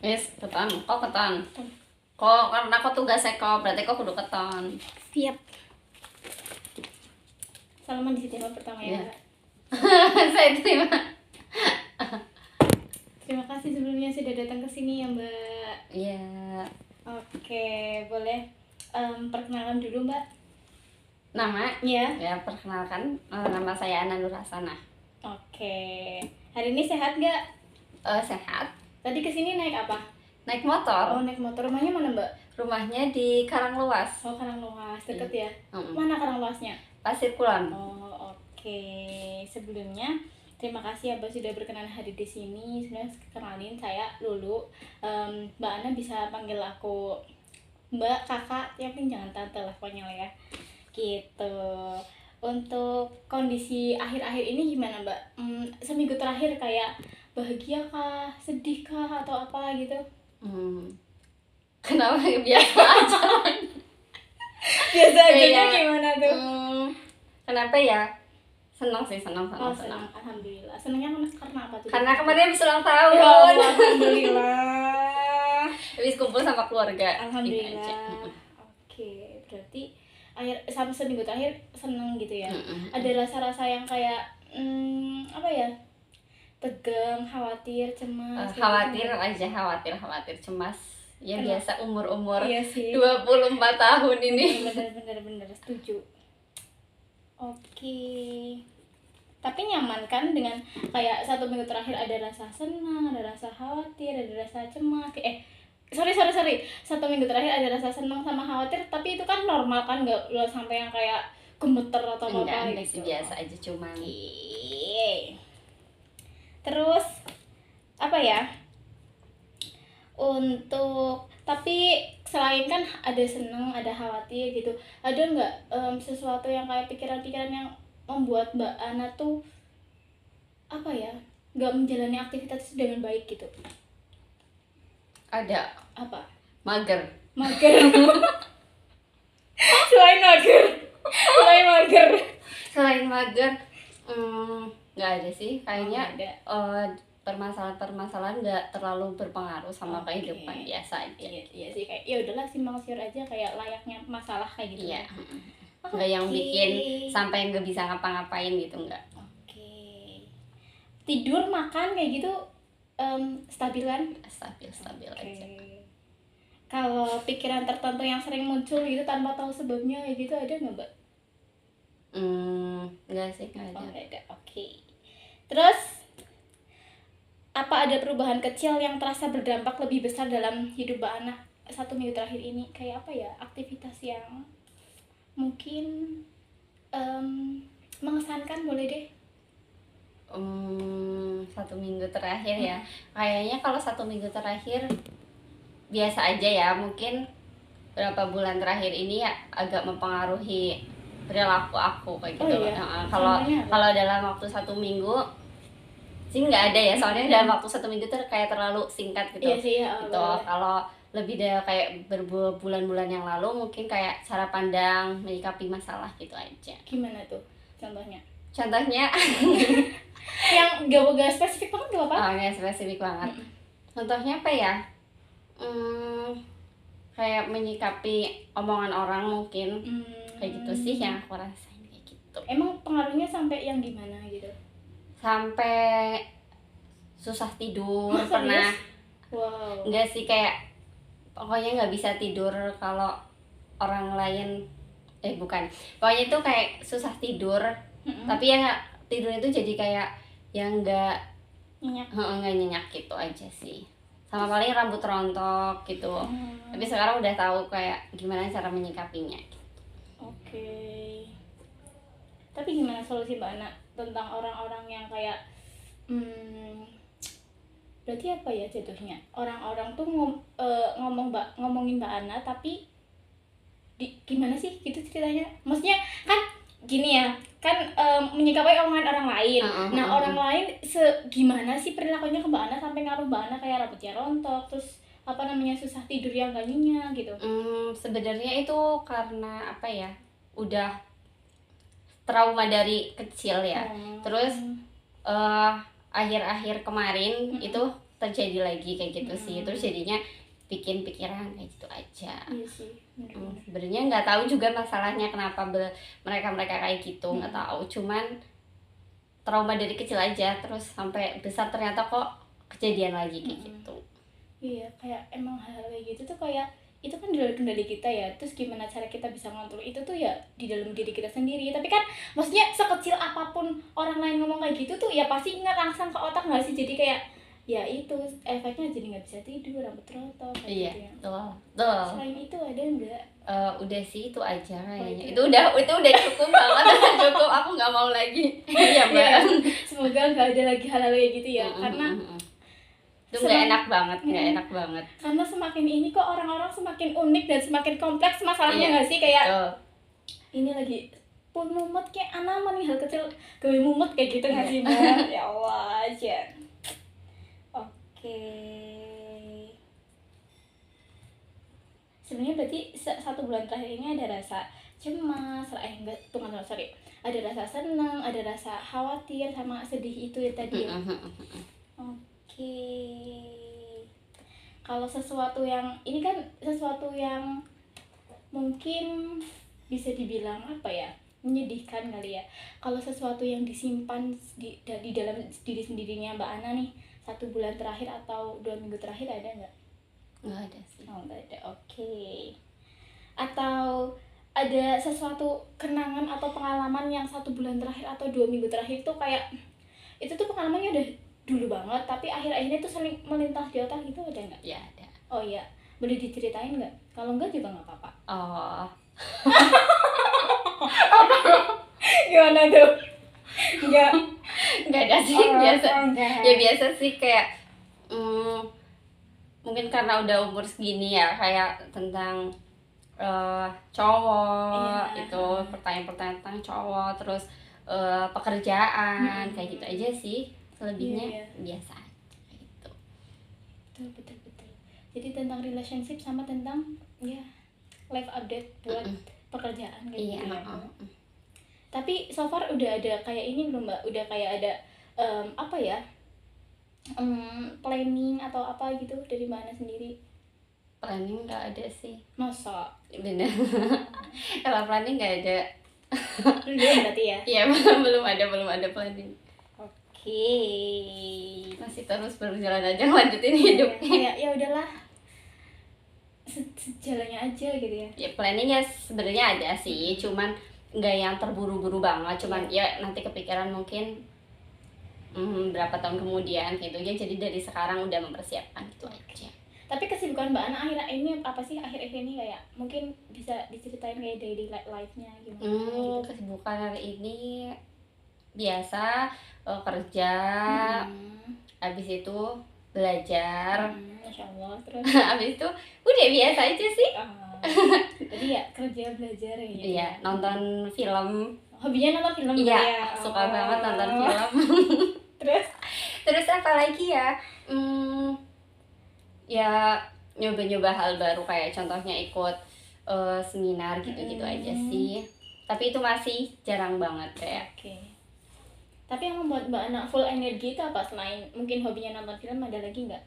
Wis keton, kok keton. Kok karena kok tugasnya kok, berarti kok kudu keton. Siap. Salaman di tema pertama ya. Iya. Saya terima. Terima kasih sebelumnya sudah datang ke sini ya Mbak. Iya. Oke, boleh perkenalkan dulu Mbak. Nama? Iya. Ya, perkenalkan, nama saya Ana Nurhasana. Oke. Hari ini sehat nggak? Sehat. Tadi kesini naik apa? Naik motor. Oh, naik motor. Rumahnya mana Mbak? Rumahnya di Karangluas. Oh, Karangluas. Deket ya? Mm-mm. Mana Karangluasnya? Pasir Kulon. Oh, oke. Sebelumnya terima kasih Abah sudah berkenan hadir di sini. Sebenarnya kenalin saya Lulu. Mbak Ana bisa panggil aku Mbak, Kakak, yang penting jangan tante lah pokoknya lah ya. Gitu. Untuk kondisi akhir-akhir ini gimana Mbak? Seminggu terakhir kayak bahagia kah, sedih kah, atau apa gitu? Kenapa biasa aja? Biasa aja Kayak, gimana tuh? Kenapa ya? Senang sih, senang. Oh, senang. Alhamdulillah. Senangnya karena apa tuh? Karena kemarin habis ulang tahun. Ya Allah, alhamdulillah. Habis kumpul sama keluarga. Alhamdulillah. Gitu aja. Oke, berarti sampai seminggu terakhir seneng gitu ya. Mm-mm. Ada rasa-rasa yang kayak apa ya? Tegang, khawatir, cemas. Khawatir gitu. aja, cemas. Ya Kenapa? biasa umur-umur Iya sih. 24 tahun ini. Bener, setuju. Oke. Tapi nyaman kan dengan kayak 1 minggu terakhir ada rasa senang, ada rasa khawatir, ada rasa cemas. Sorry. 1 minggu terakhir ada rasa senang sama khawatir, tapi itu kan normal kan, nggak sampai yang kayak gemeter atau apa Enggak sih, gitu. biasa aja cuman. Oke. Terus apa ya? Tapi selain kan ada seneng, ada khawatir gitu, ada nggak sesuatu yang kayak pikiran-pikiran yang membuat Mbak Ana tuh apa ya, nggak menjalani aktivitas dengan baik gitu? Ada Apa? mager. Selain mager Selain mager, nggak ada sih. Kayaknya ada. permasalahan nggak terlalu berpengaruh sama Oke. kehidupan, biasa aja. Iya sih, kayak ya udahlah simpang siur aja, kayak layaknya masalah kayak gitu. Iya. Oke. Nggak yang bikin sampai nggak bisa ngapa-ngapain gitu, nggak. Oke. Tidur, makan kayak gitu stabilan. Stabil aja. Kalau pikiran tertentu yang sering muncul gitu tanpa tahu sebabnya kayak gitu, ada nggak Mbak? Nggak sih, nggak Oh, ada. nggak ada. Oke. Terus apa ada perubahan kecil yang terasa berdampak lebih besar dalam hidup Mbak Ana 1 minggu terakhir ini? Kayak apa ya, aktivitas yang mungkin mengesankan, boleh deh. 1 minggu terakhir ya, kayaknya kalau 1 minggu terakhir biasa aja ya. Mungkin berapa bulan terakhir ini ya agak mempengaruhi perilaku aku kayak gitu. Oh, iya? Kalau Contohnya apa? kalau dalam waktu 1 minggu sih nggak ada ya, soalnya dalam waktu 1 minggu tuh kayak terlalu singkat gitu. Iya sih ya. Gitu. Kalau lebih dari kayak berbulan-bulan yang lalu, mungkin kayak cara pandang menyikapi masalah gitu aja. Gimana tuh contohnya? Contohnya Yang gak spesifik banget gak apa-apa. nggak spesifik banget. Contohnya apa ya? Kayak menyikapi omongan orang mungkin. Kayak gitu sih yang aku rasain, kayak gitu. Emang pengaruhnya sampai yang gimana gitu? Sampai susah tidur. Oh, pernah. Wow. Enggak sih, kayak pokoknya nggak bisa tidur kalau orang lain bukan. Pokoknya itu kayak susah tidur. Tapi ya tidur itu jadi kayak yang nggak nyenyak gitu aja sih. Sama paling rambut rontok gitu. Tapi sekarang udah tahu kayak gimana cara menyikapinya gitu. Oke. Tapi gimana solusi Mbak Ana tentang orang-orang yang kayak berarti apa ya jatuhnya? Orang-orang tuh ngomongin Mbak Ana, tapi gimana sih gitu ceritanya? Maksudnya kan gini ya, kan menyikapi omongan orang lain. Nah, orang lain gimana sih perilakunya ke Mbak Ana sampai ngaruh Mbak Ana kayak rambutnya rontok, terus apa namanya, susah tidur yang gak nyenyak gitu? Sebenarnya itu karena apa ya, udah trauma dari kecil ya. Terus akhir-akhir kemarin itu terjadi lagi kayak gitu sih. Terus jadinya bikin pikiran kayak gitu aja. Iya sih, Sebenarnya nggak tahu juga masalahnya kenapa mereka kayak gitu, nggak tahu, cuman trauma dari kecil aja terus sampai besar ternyata kok kejadian lagi kayak gitu. Iya, kayak emang hal kayak gitu tuh kayak itu kan di luar kendali kita ya. Terus gimana cara kita bisa ngontrol itu tuh ya di dalam diri kita sendiri. Tapi kan maksudnya sekecil apapun orang lain ngomong kayak gitu tuh ya pasti ngerangsang ke otak nggak sih. Jadi kayak ya itu efeknya jadi nggak bisa tidur, rambut rontok kayak Iya, gitu ya. betul. Selain itu ada nggak? Udah sih itu aja kayaknya. itu Itu udah cukup banget. Cukup, aku nggak mau lagi. Iya, Mbak. Ya, semoga nggak ada lagi hal-hal kayak gitu ya. Karena itu nggak enak banget, nggak enak banget. Karena semakin ini kok orang-orang semakin unik dan semakin kompleks masalahnya Iya, nggak sih, kayak betul. ini lagi pun mumet kayak anaman nih, hal kecil gawe mumet kayak gitu nggak sih Mbak? Ya Allah aja. Oke. Sebenarnya berarti 1 bulan terakhir ini ada rasa cemas, enggak, tunggu, sorry. Ada rasa senang, ada rasa khawatir sama sedih itu ya tadi ya. Oke. Kalau sesuatu yang ini kan sesuatu yang mungkin bisa dibilang apa ya, menyedihkan kali ya. Kalau sesuatu yang disimpan di dalam diri sendirinya Mbak Ana nih 1 bulan terakhir atau 2 minggu terakhir ada nggak? Nggak ada sih. Oh, nggak ada. Oke. Atau ada sesuatu kenangan atau pengalaman yang 1 bulan terakhir atau 2 minggu terakhir tuh kayak itu tuh pengalamannya udah dulu banget tapi akhir-akhirnya tuh sering melintas di otak gitu, ada nggak? Ya ada. Oh iya, boleh diceritain nggak? Kalau nggak juga nggak apa-apa. Oh. Gimana tuh? Nggak ada sih, biasa. Ya biasa sih kayak mungkin karena udah umur segini ya, kayak tentang cowok, itu pertanyaan-pertanyaan tentang cowok, terus pekerjaan, kayak gitu aja sih. Selebihnya biasa aja gitu. Betul. Jadi tentang relationship sama tentang ya life update buat pekerjaan kayak gitu ya. Tapi so far udah ada kayak ini belum Mbak? Udah kayak ada apa ya? Planning atau apa gitu dari Mbak Ana sendiri? Planning nggak ada sih. Masa? Bener. Kalau planning nggak ada. Belum berarti ya? Iya, belum ada planning. Oke. Masih terus berjalan aja, lanjutin hidup. Ya udahlah. Sejalannya aja gitu ya. Ya planningnya sebenarnya ada sih, cuman nggak yang terburu-buru banget, cuman ya nanti kepikiran mungkin berapa tahun kemudian gitu ya. Jadi dari sekarang udah mempersiapkan gitu aja. Tapi kesibukan Mbak Ana akhir ini apa sih, akhir-akhir ini kayak mungkin bisa diceritain kayak daily life-nya gimana gitu. Kesibukan hari ini biasa kerja, habis itu belajar, Masya Allah, terus habis itu udah biasa aja sih. jadi ya kerja belajar ya gitu. Iya, nonton film. Hobinya nonton film? Iya, suka banget nonton film. Terus apa lagi ya? Ya nyoba-nyoba hal baru, kayak contohnya ikut seminar gitu-gitu aja sih. Tapi itu masih jarang banget kayak. Oke. Tapi yang membuat Mbak Ana full energi itu apa? Selain mungkin hobinya nonton film, ada lagi nggak?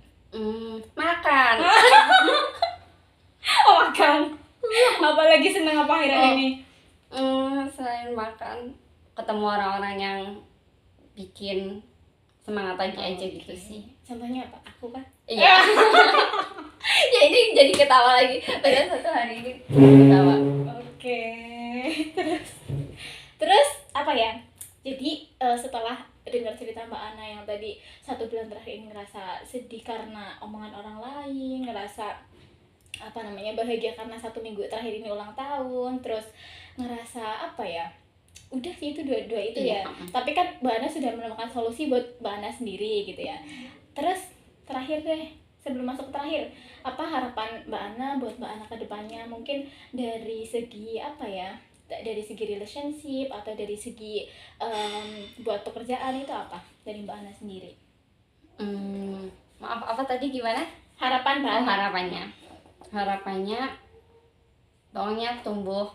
Makan. Oh, makan. Apalagi seneng apa akhir-akhir ini? Selain makan, ketemu orang-orang yang bikin semangat lagi aja gitu sih. Contohnya apa? Aku kan? Iya. Ya ini jadi ketawa lagi. Padahal satu hari ini ketawa. Oke. Terus apa ya? Jadi setelah dengar cerita Mbak Ana yang tadi 1 bulan terakhir ini ngerasa sedih karena omongan orang lain, ngerasa bahagia karena 1 minggu terakhir ini ulang tahun, terus ngerasa apa ya? Udah sih itu dua itu ya. Tapi kan Mbak Ana sudah menemukan solusi buat Mbak Ana sendiri gitu ya. Terus terakhir deh, sebelum masuk terakhir, apa harapan Mbak Ana buat Mbak Ana ke depannya? Mungkin dari segi apa ya? Dari segi relationship atau dari segi buat pekerjaan itu apa dari Mbak Ana sendiri? Maaf, apa tadi gimana? Harapan Mbak Ana. Harapannya pokoknya tumbuh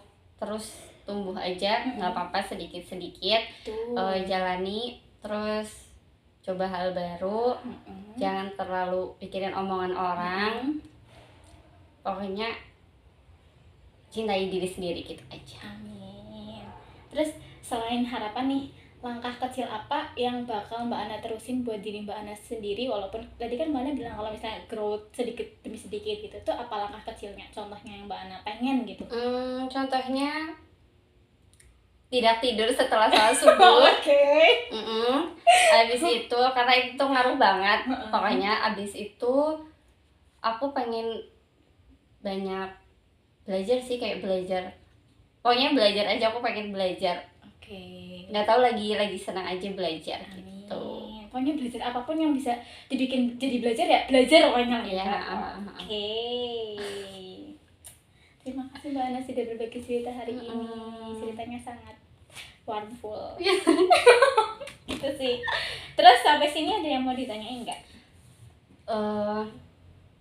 aja, nggak apa-apa sedikit-sedikit, jalani terus coba hal baru, jangan terlalu pikirin omongan orang. Pokoknya cintai diri sendiri gitu aja. Amin. Terus selain harapan nih, langkah kecil apa yang bakal Mbak Ana terusin buat diri Mbak Ana sendiri, walaupun tadi kan Mbak Ana bilang kalau misalnya growth sedikit demi sedikit gitu, tuh apa langkah kecilnya, contohnya yang Mbak Ana pengen gitu? Contohnya tidak tidur setelah sholat subuh. Oke. Abis itu karena itu ngaruh banget. Pokoknya abis itu aku pengen banyak belajar sih, kayak belajar. Pokoknya belajar aja, aku pengen belajar. Oke. Nggak tahu, lagi senang aja belajar. Amin. Gitu. Pokoknya belajar apapun yang bisa dibikin jadi belajar ya belajar pokoknya lah Iya. Oke. Terima kasih Mbak Ana sudah berbagi cerita hari ini. Ceritanya sangat wonderful. Gitu sih. Terus sampai sini ada yang mau ditanyain nggak?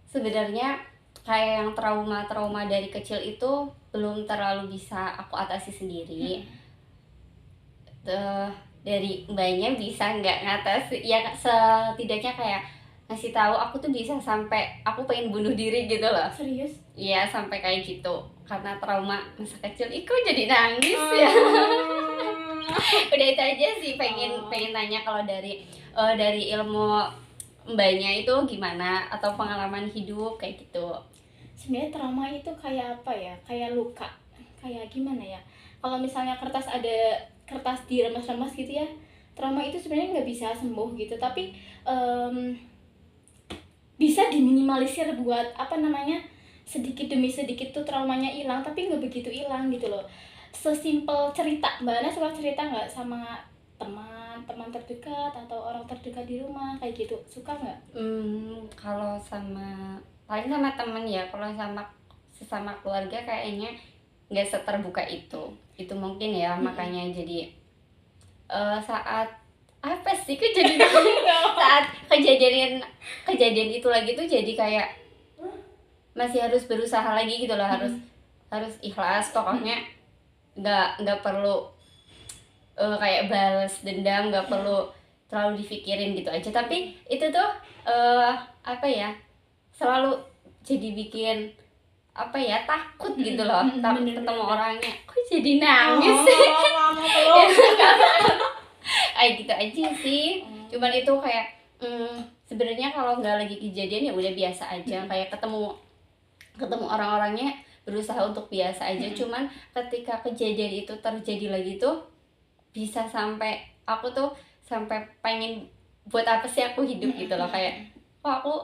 Sebenarnya kayak yang trauma dari kecil itu belum terlalu bisa aku atasi sendiri. Dari mbaknya bisa nggak ngatasi, ya setidaknya kayak ngasih tahu aku tuh bisa sampai aku pengen bunuh diri gitu loh. Serius? Iya, sampai kayak gitu karena trauma masa kecil. Kok jadi nangis ya? Udah itu aja sih, pengen tanya kalau dari ilmu mbaknya itu gimana, atau pengalaman hidup kayak gitu. Sebenarnya trauma itu kayak apa ya? Kayak luka. Kayak gimana ya? Kalau misalnya kertas diremas-remas gitu ya, trauma itu sebenarnya nggak bisa sembuh gitu, tapi bisa diminimalisir buat sedikit demi sedikit tuh traumanya hilang, tapi nggak begitu hilang gitu loh. Sesimpel cerita, Mbak Ana suka cerita nggak sama teman terdekat atau orang terdekat di rumah kayak gitu, suka nggak? Kalau paling sama temen ya, kalau sama sesama keluarga kayaknya nggak seterbuka itu mungkin ya. Makanya jadi saat apa sih saat kejadian itu lagi tuh jadi kayak masih harus berusaha lagi gitu loh, harus ikhlas. Pokoknya nggak perlu kayak balas dendam, nggak perlu terlalu dipikirin gitu aja. Tapi itu tuh selalu jadi bikin takut gitu loh, takut ketemu orangnya. Kok jadi nangis sih? Gitu aja sih. Cuman itu kayak sebenarnya kalau nggak lagi kejadian ya udah biasa aja, kayak ketemu orang-orangnya berusaha untuk biasa aja. Cuman ketika kejadian itu terjadi lagi tuh bisa sampai aku tuh sampai pengen buat apa sih aku hidup gitu loh, kayak kok aku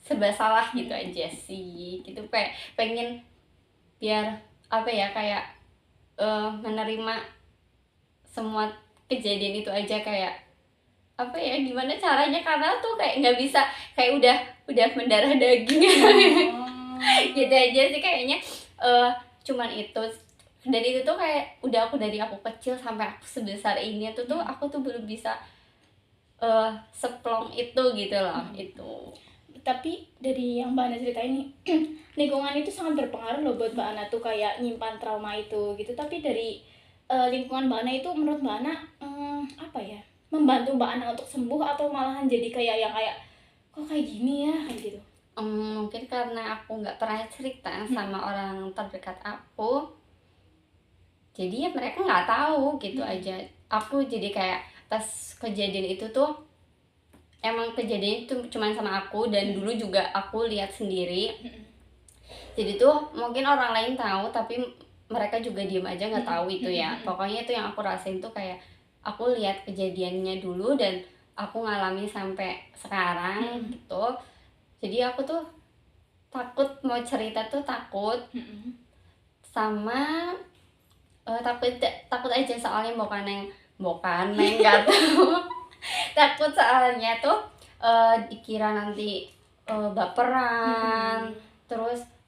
serba salah gitu aja sih gitu. Pengen biar kayak menerima semua kejadian itu aja, kayak gimana caranya, karena tuh kayak nggak bisa, kayak udah mendarah daging. Gitu aja sih kayaknya. Cuman itu, dan itu tuh kayak udah dari aku kecil sampai aku sebesar ini tuh aku tuh belum bisa seplong itu gitu loh. Itu tapi dari yang Mbak Ana cerita ini, lingkungan itu sangat berpengaruh loh buat Mbak Ana tuh kayak nyimpan trauma itu gitu. Tapi dari lingkungan Mbak Ana itu menurut Mbak Ana membantu Mbak Ana untuk sembuh, atau malahan jadi kayak kok kayak gini ya kayak gitu? Mungkin karena aku nggak pernah cerita sama orang terdekat aku, jadi ya mereka nggak tahu gitu aja. Aku jadi kayak pas kejadian itu tuh emang kejadian itu cuma sama aku, dan dulu juga aku lihat sendiri. Jadi tuh mungkin orang lain tahu tapi mereka juga diem aja nggak tahu itu ya. Pokoknya itu yang aku rasain tuh kayak aku lihat kejadiannya dulu dan aku ngalamin sampai sekarang gitu. Jadi aku tuh takut mau cerita tuh, takut sama takut aja, soalnya bukan neng nggak tahu. Takut soalnya tuh dikira nanti baperan, terus